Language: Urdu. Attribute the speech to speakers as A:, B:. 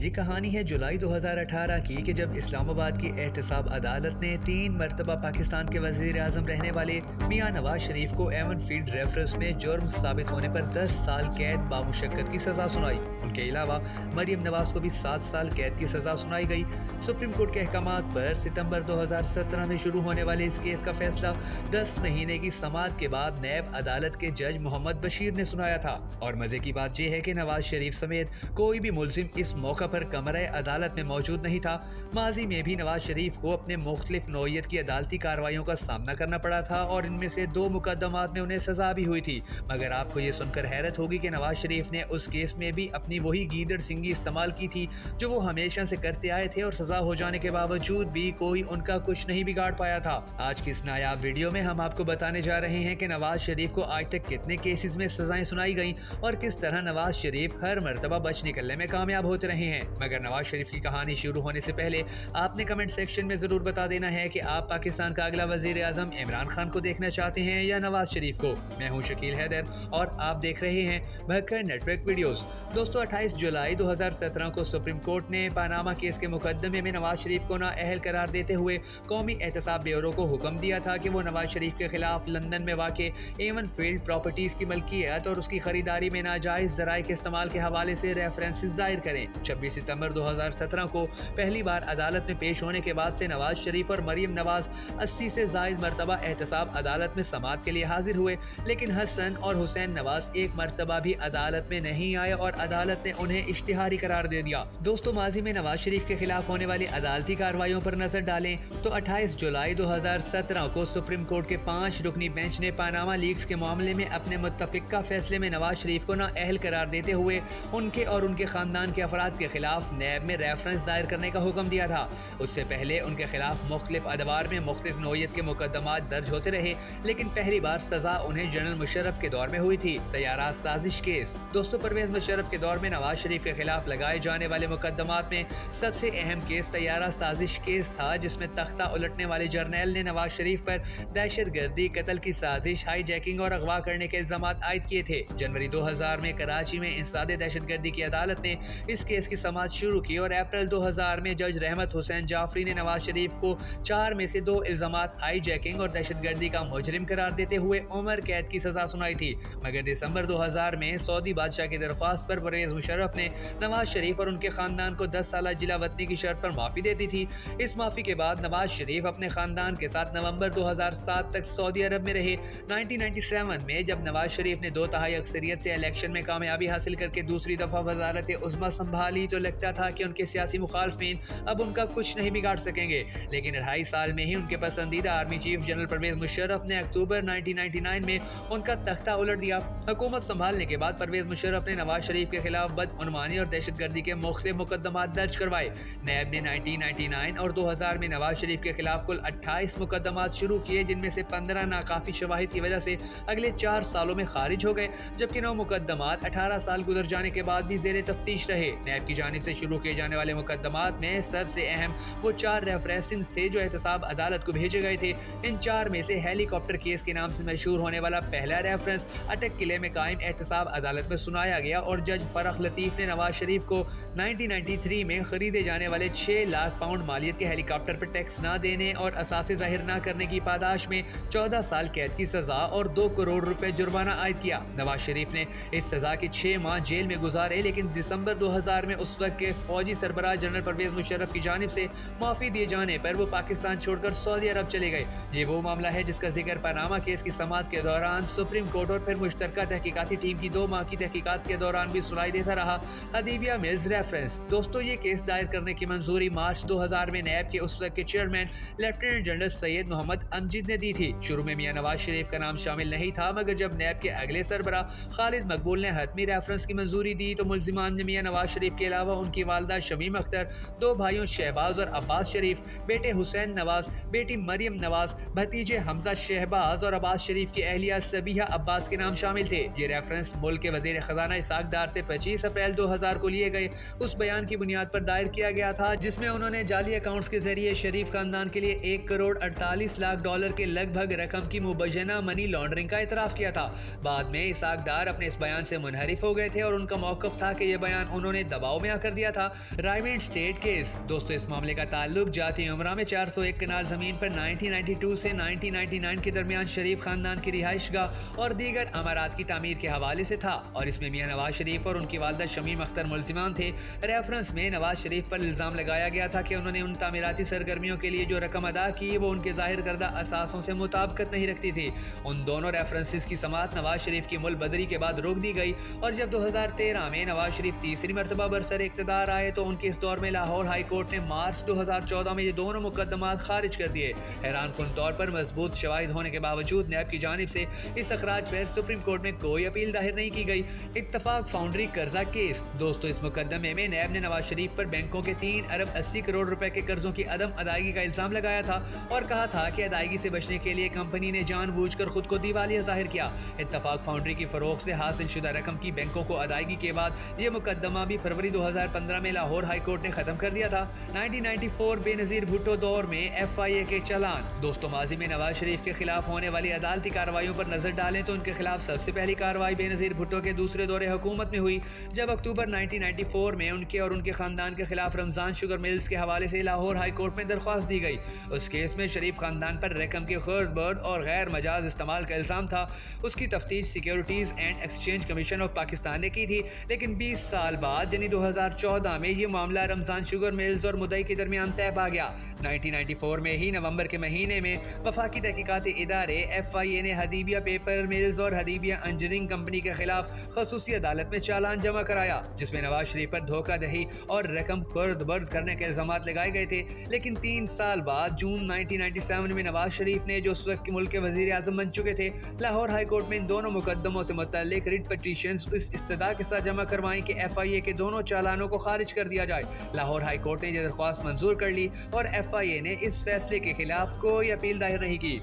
A: یہ کہانی ہے جولائی 2018 کی کہ جب اسلام آباد کی احتساب عدالت نے 3 مرتبہ پاکستان کے وزیر اعظم رہنے والے میاں نواز شریف کو ایون فیلڈ ریفرنس میں جرم ثابت ہونے پر 10 سال قید بامشقت کی سزا سنائی۔ ان کے علاوہ مریم نواز کو بھی 7 سال قید کی سزا سنائی گئی۔ سپریم کورٹ کے احکامات پر ستمبر 2017 میں شروع ہونے والے اس کیس کا فیصلہ 10 مہینے کی سماعت کے بعد نیب عدالت کے جج محمد بشیر نے سنایا تھا۔ اور مزے کی بات یہ ہے کہ نواز شریف سمیت کوئی بھی ملزم اس موقع پر کمرہ عدالت میں موجود نہیں تھا۔ ماضی میں بھی نواز شریف کو اپنے مختلف نوعیت کی عدالتی کارروائیوں کا سامنا کرنا پڑا تھا اور ان میں سے 2 مقدمات میں انہیں سزا بھی ہوئی تھی، مگر آپ کو یہ سن کر حیرت ہوگی کہ نواز شریف نے اس کیس میں بھی اپنی وہی گیدڑ سنگی استعمال کی تھی جو وہ ہمیشہ سے کرتے آئے تھے، اور سزا ہو جانے کے باوجود بھی کوئی ان کا کچھ نہیں بگاڑ پایا تھا۔ آج کی اس نایاب ویڈیو میں ہم آپ کو بتانے جا رہے ہیں کہ نواز شریف کو آج تک کتنے کیسز میں سزائیں سنائی گئیں اور کس طرح نواز شریف ہر مرتبہ بچ نکلنے میں کامیاب ہوتے رہے ہیں۔ مگر نواز شریف کی کہانی شروع ہونے سے پہلے آپ نے کمنٹ سیکشن میں ضرور بتا دینا ہے کہ آپ پاکستان کا اگلا وزیر اعظم عمران خان کو دیکھنا چاہتے ہیں یا نواز شریف کو۔ میں ہوں شکیل حیدر اور آپ دیکھ رہے ہیں بھکر نیٹ ورک ویڈیوز۔ دوستو 28 جولائی 2017 کو سپریم کورٹ نے پاناما کیس کے مقدمے میں نواز شریف کو نااہل قرار دیتے ہوئے قومی احتساب بیورو کو حکم دیا تھا کہ وہ نواز شریف کے خلاف لندن میں واقع ایون فیلڈ پراپرٹیز کی ملکیت اور اس کی خریداری میں ناجائز ذرائع کے استعمال کے حوالے سے ریفرنسز دائر کریں۔ 26 ستمبر 2017 کو پہلی بار عدالت میں پیش ہونے کے بعد سے نواز شریف اور مریم نواز 80 سے زائد مرتبہ احتساب عدالت میں سماعت کے لیے حاضر ہوئے، لیکن حسن اور حسین نواز ایک مرتبہ بھی عدالت میں نہیں آئے اور عدالت نے انہیں اشتہاری قرار دے دیا۔ دوستو ماضی میں نواز شریف کے خلاف ہونے والی عدالتی کارروائیوں پر نظر ڈالیں تو 28 جولائی 2017 کو سپریم کورٹ کے 5 رکنی بینچ نے پاناما لیکس کے معاملے میں اپنے متفقہ فیصلے میں نواز شریف کو نااہل قرار دیتے ہوئے ان کے اور ان کے خاندان کے افراد کے خلاف نیب میں ریفرنس دائر کرنے کا حکم دیا تھا۔ اس سے پہلے ان کے خلاف مختلف ادوار میں مختلف نوعیت کے مقدمات درج ہوتے رہے، لیکن پہلی بار سزا انہیں جنرل مشرف کے دور میں ہوئی تھی، طیارہ سازش کیس۔ دوستو پرویز مشرف کے دور میں نواز شریف کے خلاف لگائے جانے والے مقدمات میں سب سے اہم کیس طیارہ سازش کیس تھا، جس میں تختہ الٹنے والے جرنیل نے نواز شریف پر دہشت گردی، قتل کی سازش، ہائی جیکنگ اور اغوا کرنے کے الزامات عائد کیے تھے۔ جنوری 2000 میں کراچی میں انسداد دہشت گردی کی عدالت نے اس کیس کی سماعت شروع کی اور اپریل 2000 میں جج رحمت حسین جعفری نے نواز شریف کو 4 میں سے 2 الزامات ہائی جیکنگ اور دہشت گردی کا مجرم قرار دیتے ہوئے عمر قید کی سزا سنائی تھی، مگر دسمبر 2000 میں سعودی بادشاہ کی درخواست پر پرویز مشرف نے نواز شریف اور ان کے خاندان کو 10 سالہ جلا وطنی کی شرط پر معافی دے دی تھی۔ اس معافی کے بعد نواز شریف اپنے خاندان کے ساتھ نومبر 2007 تک سعودی عرب میں رہے۔ 1997 میں جب نواز شریف نے 2/3 اکثریت سے الیکشن میں کامیابی حاصل کر کے دوسری دفعہ وزارت عظمیٰ سنبھالی تو لگتا تھا کہ ان کے سیاسی مخالفین اب ان کا کچھ نہیں بگاڑ سکیں گے، لیکن 2.5 سال میں ہی ان کے پسندیدہ army chief general Pervez Musharraf نے اکتوبر 1999 میں ان کا تختہ الٹ دیا۔ حکومت سنبھالنے کے بعد پرویز مشرف نے نواز شریف کے خلاف بدعنوانی اور دہشت گردی کے مختلف مقدمات درج کروائے۔ نیب نے 1999 اور 2000 میں نواز شریف کے خلاف کل 28 مقدمات شروع کیے، جن میں سے 15 ناکافی شواہد کی وجہ سے اگلے 4 سالوں میں خارج ہو گئے، جبکہ 9 مقدمات 18 سال گزر جانے کے بعد بھی زیر تفتیش رہے۔ نیب کی جانب سے شروع کیے جانے والے مقدمات میں سب سے اہم وہ 4 ریفرنسز تھے جو احتساب عدالت کو بھیجے گئے تھے۔ ان 4 میں سے ہیلی کاپٹر کیس کے نام سے مشہور ہونے والا پہلا ریفرنس اٹک قلعے میں قائم احتساب عدالت میں سنایا گیا اور جج فرخ لطیف نے نواز شریف کو 1993 میں خریدے جانے والے 6 لاکھ پاؤنڈ مالیت کے ہیلی کاپٹر پر ٹیکس نہ دینے اور اثاثے ظاہر نہ کرنے کی پاداش میں 14 سال قید کی سزا اور 2 کروڑ روپے جرمانہ عائد کیا۔ نواز شریف نے اس سزا کے 6 ماہ جیل میں گزارے، لیکن دسمبر 2000 میں اس وقت کے فوجی سربراہ جنرل پرویز مشرف کی جانب سے معافی دیے جانے پر وہ پاکستان چھوڑ کر سعودی عرب چلے گئے۔ یہ وہ معاملہ ہے جس کا ذکر پاناما کیس کی سماعت کے دوران سپریم کورٹ اور پھر مشترکہ تحقیقاتی ٹیم کی 2 ماہ کی تحقیقات کے دوران بھی سنائی دیتا رہا۔ حدیبیہ ملز ریفرنس۔ دوستو یہ کیس دائر کرنے کی منظوری مارچ 2000 میں نیب کے اس وقت کے چیئرمین لیفٹیننٹ جنرل سید محمد امجد نے دی تھی۔ شروع میں میاں نواز شریف کا نام شامل نہیں تھا، مگر جب نیب کے اگلے سربراہ خالد مقبول نے حتمی ریفرنس کی منظوری دی تو ملزمان نے میاں نواز شریف کے علاوہ ان کی والدہ شمیم اختر، 2 بھائیوں شہباز اور عباس شریف، بیٹے حسین نواز، بیٹی مریم نواز، بھتیجے حمزہ شہباز اور عباس شریف کی اہلیہ سبیحہ عباس کے نام شامل تھے۔ یہ ریفرنس ملک کے وزیر خزانہ اسحاق ڈار سے 25 اپریل 2000 کو لیے گئے اس بیان کی بنیاد پر دائر کیا گیا تھا، جس میں انہوں نے جعلی اکاؤنٹس کے ذریعے شریف خاندان کے لیے 1 کروڑ 48 لاکھ ڈالر کے لگ بھگ رقم کی مبینہ منی لانڈرنگ کا اعتراف کیا تھا۔ بعد میں اسحاق ڈار اپنے اس بیان سے منحرف ہو گئے تھے اور ان کا موقف تھا کہ یہ بیان انہوں نے دباؤ میں بیان کر دیا تھا۔ رائیونڈ اسٹیٹ کیس دوستو، اس معاملے کا تعلق جاتی عمرہ میں 401 کنال زمین پر 1992 سے 1999 کے درمیان شریف خاندان کی رہائش گاہ اور دیگر عمارات کی تعمیر کے حوالے سے تھا اور اس میں میاں نواز شریف اور ان کی والدہ شمیم اختر ملزمان تھے۔ ریفرنس میں نواز شریف پر الزام لگایا گیا تھا کہ انہوں نے ان تعمیراتی سرگرمیوں کے لیے جو رقم ادا کی وہ ان کے ظاہر کردہ اثاثوں سے مطابقت نہیں رکھتی تھی۔ ان دونوں ریفرنسز کی سماعت نواز شریف کی مل بدری کے بعد روک دی گئی اور جب 2013 میں نواز شریف تیسری مرتبہ برسر اقتدار آئے تو ان کے اس دور میں لاہور ہائی کورٹ نے مارچ 2014 میں یہ دونوں مقدمات خارج کر دیے۔ حیران کن طور پر مضبوط شواہد ہونے کے باوجود نیب کی جانب سے اس اخراج پر سپریم کورٹ میں کوئی اپیل داخل نہیں کی گئی۔ اتفاق فاؤنڈری قرضہ کیس دوستو، اس مقدمے میں نیب نے نواز شریف پر بینکوں کے 3 ارب 80 کروڑ روپے کے قرضوں کی عدم ادائیگی کا الزام لگایا تھا اور کہا تھا کہ ادائیگی سے بچنے کے لیے کمپنی نے جان بوجھ کر خود کو دیوالیہ ظاہر کیا۔ اتفاق فاؤنڈری کی فروخت سے حاصل شدہ رقم کی بینکوں کو ادائیگی کے بعد یہ مقدمہ بھی فروری 2015 میں لاہور ہائی کورٹ نے ختم کر دیا تھا۔ 1994 بے نظیر بھٹو دور میں FIA کے چالان دوستو، ماضی میں نواز شریف کے خلاف ہونے والی عدالتی کارروائیوں پر نظر ڈالیں تو ان کے خلاف سب سے پہلی کارروائی بے نظیر بھٹو کے دوسرے دور حکومت میں ہوئی جب اکتوبر 1994 میں ان کے اور ان کے خاندان کے خلاف رمضان شوگر ملز کے حوالے سے لاہور ہائی کورٹ میں درخواست دی گئی۔ اس کیس میں شریف خاندان پر رقم کے خرد برد اور غیر مجاز استعمال کا الزام تھا۔ اس کی تفتیش securities and exchange commission of Pakistan نے کی تھی، لیکن 20 سال بعد یعنی 2014 میں یہ معاملہ رمضان شوگر ملز اور مدعی کے درمیان طے پا گیا۔ 1994 میں ہی نومبر کے مہینے میں وفاقی تحقیقاتی ادارے FIA نے حدیبیہ پیپر ملز اور حدیبیہ انجینئرنگ کمپنی کے خلاف خصوصی عدالت میں چالان جمع کرایا جس میں نواز شریف پر دھوکہ دہی اور رقم خرد برد کرنے کے الزامات لگائے گئے تھے۔ لیکن 3 سال بعد جون 1997 میں نواز شریف نے جو اس وقت ملک کے وزیر اعظم بن چکے تھے، لاہور ہائی کورٹ میں ان دونوں مقدموں سے متعلق ریٹ پٹیشنز اس استدعا کے ساتھ جمع کروائیں کہ FIA کے دونوں چالانوں کو خارج کر دیا جائے۔ لاہور ہائی کورٹ نے یہ درخواست منظور کر لی اور FIA نے اس فیصلے کے خلاف کوئی اپیل دائر نہیں کی۔